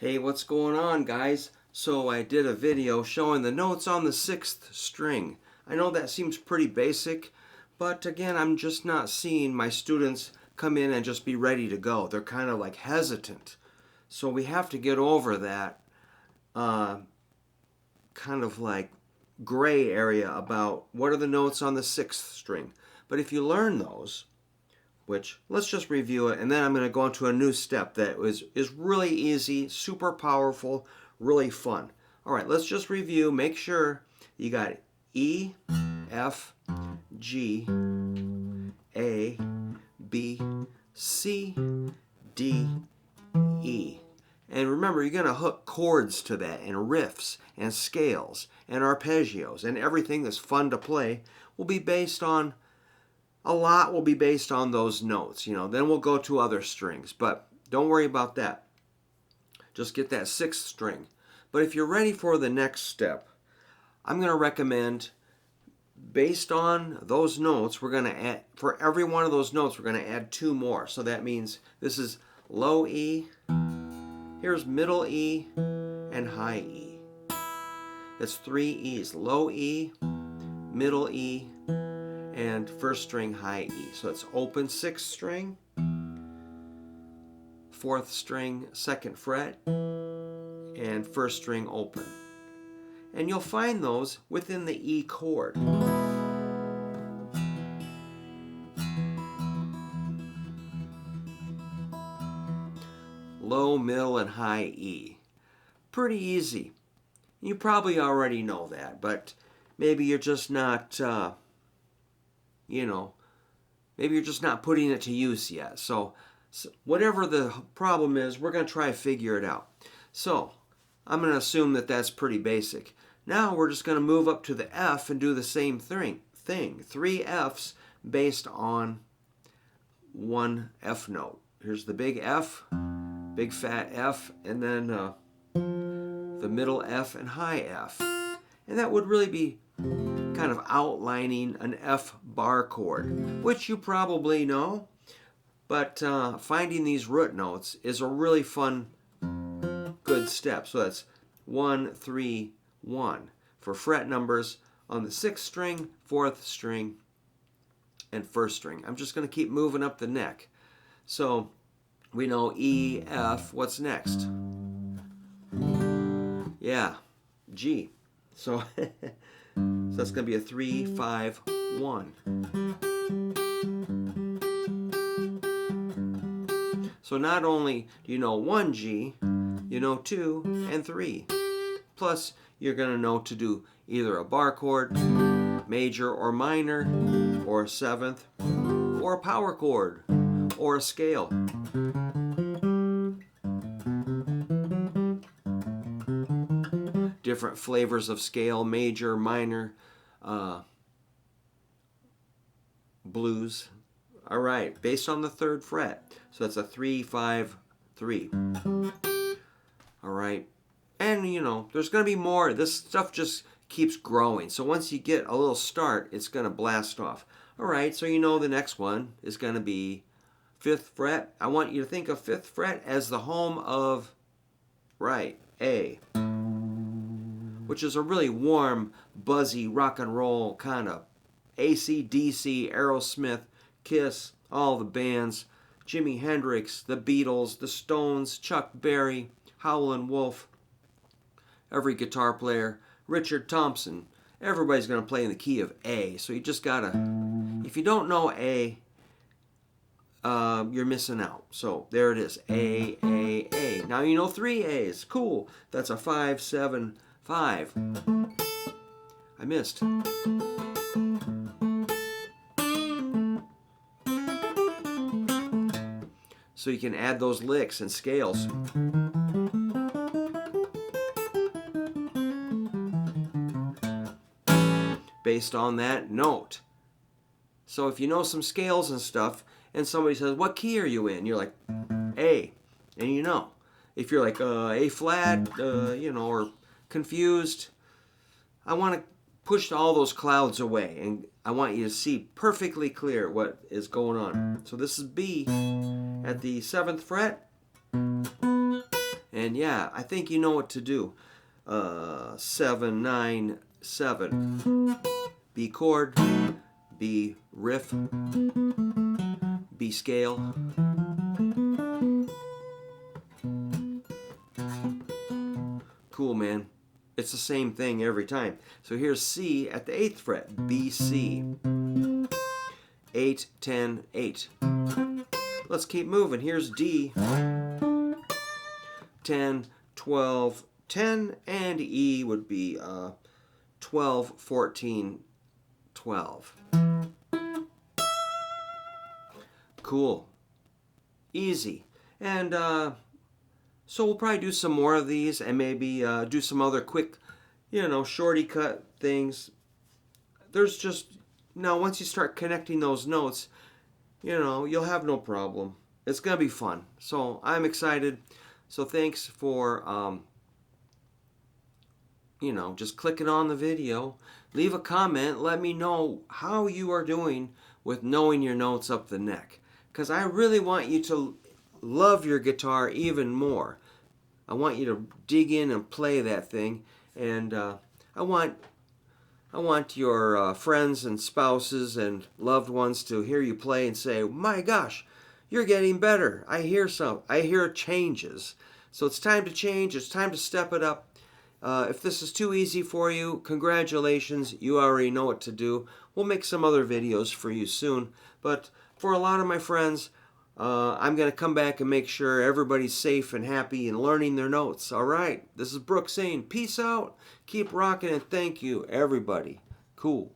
Hey, what's going on, guys? So I did a video showing the notes on the 6th string. I know that seems pretty basic, but again, I'm just not seeing my students come in and just be ready to go. They're kind of like hesitant. So we have to get over that kind of like gray area about what are the notes on the 6th string. But if you learn those, which let's just review it, and then I'm going to go into a new step that is really easy, super powerful, really fun. All right, let's just review. Make sure you got E, F, G, A, B, C, D, E. And remember, you're going to hook chords to that, and riffs, and scales, and arpeggios, and everything that's fun to play will be based on a lot will be based on those notes, Then we'll go to other strings, but don't worry about that. Just get that 6th string. But if you're ready for the next step, I'm going to recommend, based on those notes, we're going to add, for every one of those notes, we're going to add 2 more. So that means this is low E, here's middle E, and high E. That's 3 E's, low E, middle E, and 1st string high E. So it's open 6th string, 4th string 2nd fret, and 1st string open. And you'll find those within the E chord. Low, middle, and high E. Pretty easy. You probably already know that, but maybe you're just not maybe you're just not putting it to use yet. So whatever the problem is, we're going to try to figure it out. So I'm going to assume that that's pretty basic. Now we're just going to move up to the F and do the same thing. 3 F's based on 1 F note. Here's the big F, big fat F, and then the middle F and high F. And that would really be kind of outlining an F bar chord, which you probably know, but finding these root notes is a really fun, good step. So that's 1, 3, 1 for fret numbers on the 6th string, 4th string, and 1st string. I'm just going to keep moving up the neck. So we know E, F, what's next? Yeah, G. So that's going to be a 3, 5, 1. So not only do you know 1 G, you know 2 and 3. Plus, you're going to know to do either a bar chord, major or minor, or a 7th, or a power chord, or a scale. Different flavors of scale, major, minor, blues. All right, based on the 3rd fret. So that's a 3, 5, 3. All right. And, there's going to be more. This stuff just keeps growing. So once you get a little start, it's going to blast off. All right, so the next one is going to be 5th fret. I want you to think of 5th fret as the home of, A, which is a really warm, buzzy, rock and roll kind of AC/DC, Aerosmith, Kiss, all the bands, Jimi Hendrix, the Beatles, the Stones, Chuck Berry, Howlin' Wolf, every guitar player, Richard Thompson. Everybody's going to play in the key of A. So you just got to, if you don't know A, you're missing out. So there it is, A, A, A. Now you know 3 A's. Cool. That's a 5, 7, 5. I missed. So you can add those licks and scales. Based on that note. So if you know some scales and stuff, and somebody says, what key are you in? You're like, A. And you know. If you're like, A flat, or confused, I want to push all those clouds away, and I want you to see perfectly clear what is going on. So this is B at the 7th fret, and And yeah, I think you know what to do. 7, 9, 7. B chord, B riff, B scale. Cool, man. It's the same thing every time. So here's C at the 8th fret, B, C. 8, 10, 8. Let's keep moving. Here's D. 10, 12, 10, and E would be 12, 14, 12. Cool. Easy. And so we'll probably do some more of these and maybe do some other quick, shorty cut things. There's just, now once you start connecting those notes, you'll have no problem. It's going to be fun. So I'm excited. So thanks for, just clicking on the video. Leave a comment. Let me know how you are doing with knowing your notes up the neck. Because I really want you to love your guitar even more. I want you to dig in and play that thing. And I want your friends and spouses and loved ones to hear you play and say, my gosh, you're getting better. I hear changes. So it's time to change. It's time to step it up. If this is too easy for you, congratulations. You already know what to do. We'll make some other videos for you soon. But for a lot of my friends, I'm going to come back and make sure everybody's safe and happy and learning their notes. All right. This is Brook saying peace out. Keep rocking and thank you, everybody. Cool.